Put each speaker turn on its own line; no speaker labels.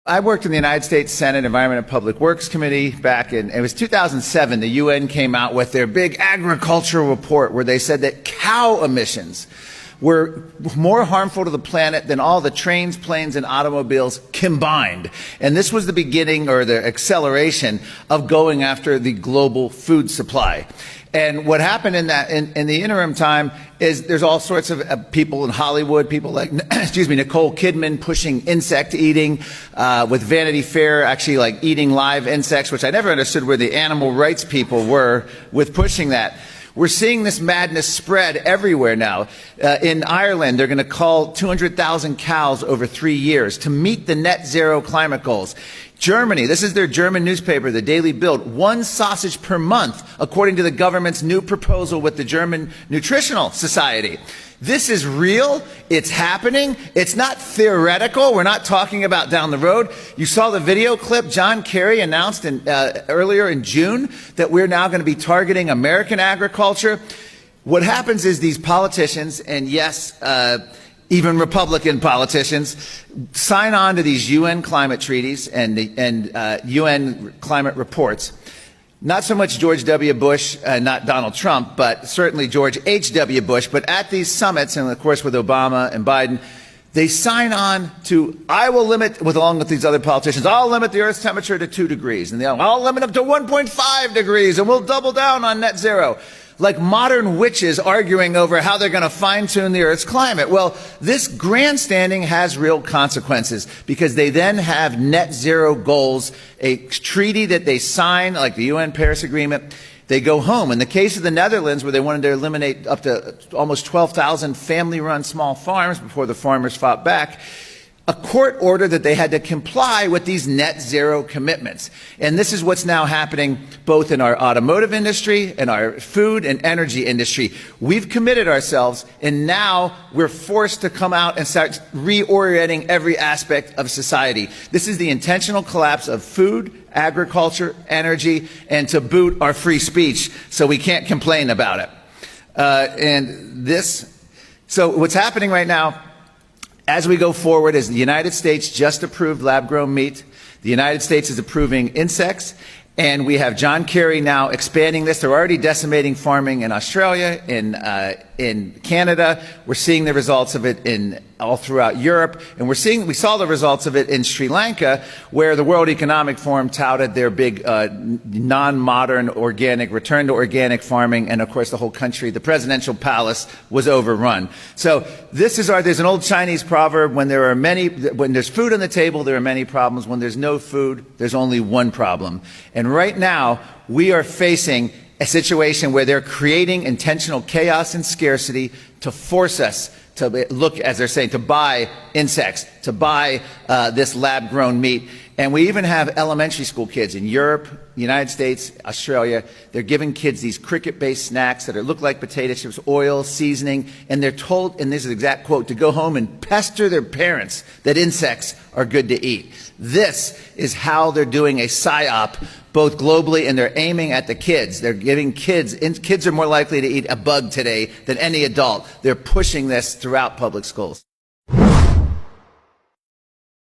I worked in the United States Senate Environment and Public Works Committee back in, it was 2007, the UN came out with their big agricultural report where they said that cow emissions were more harmful to the planet than all the trains, planes, and automobiles combined. And this was the beginning or the acceleration of going after the global food supply. And what happened in the interim time is there's all sorts of people in Hollywood, people like, Nicole Kidman pushing insect eating, with Vanity Fair actually like eating live insects, which I never understood where the animal rights people were with pushing that. We're seeing this madness spread everywhere now. In Ireland, they're going to cull 200,000 cows over 3 years to meet the net zero climate goals. Germany, this is their German newspaper, the Daily Bild, 1 sausage per month, according to the government's new proposal with the German Nutritional Society. This is real. It's happening. It's not theoretical. We're not talking about down the road. You saw the video clip. John Kerry announced earlier in June that we're now going to be targeting American agriculture. What happens is these politicians, and yes, even Republican politicians, sign on to these UN climate treaties and UN climate reports. Not so much George W. Bush, not Donald Trump, but certainly George H.W. Bush. But at these summits, and of course with Obama and Biden, they sign on to, I will limit, along with these other politicians, I'll limit the Earth's temperature to 2 degrees. And I'll limit up to 1.5 degrees, and we'll double down on net zero. Like modern witches arguing over how they're going to fine-tune the Earth's climate. Well, this grandstanding has real consequences because they then have net zero goals, a treaty that they sign, like the UN Paris Agreement. They go home. In the case of the Netherlands, where they wanted to eliminate up to almost 12,000 family-run small farms before the farmers fought back, a court ordered that they had to comply with these net zero commitments. And this is what's now happening both in our automotive industry and our food and energy industry. We've committed ourselves, and now we're forced to come out and start reorienting every aspect of society. This is the intentional collapse of food, agriculture, energy, and to boot our free speech, so we can't complain about it. So what's happening right now, as we go forward, is the United States just approved lab-grown meat. The United States is approving insects. And we have John Kerry now expanding this. They're already decimating farming in Australia, in Canada. We're seeing the results of it all throughout Europe. And we saw the results of it in Sri Lanka, where the World Economic Forum touted their big non-modern organic, return to organic farming. And of course, the whole country, the presidential palace, was overrun. So there's an old Chinese proverb, when there's food on the table, there are many problems. When there's no food, there's only one problem. And right now, we are facing a situation where they're creating intentional chaos and scarcity to force us to look, as they're saying, to buy insects, to buy this lab-grown meat. And we even have elementary school kids in Europe, United States, Australia. They're giving kids these cricket-based snacks that look like potato chips, oil, seasoning, and they're told, and this is the exact quote, to go home and pester their parents that insects are good to eat. This is how they're doing a psyop, both globally, and they're aiming at the kids. They're giving kids are more likely to eat a bug today than any adult. They're pushing this throughout public schools.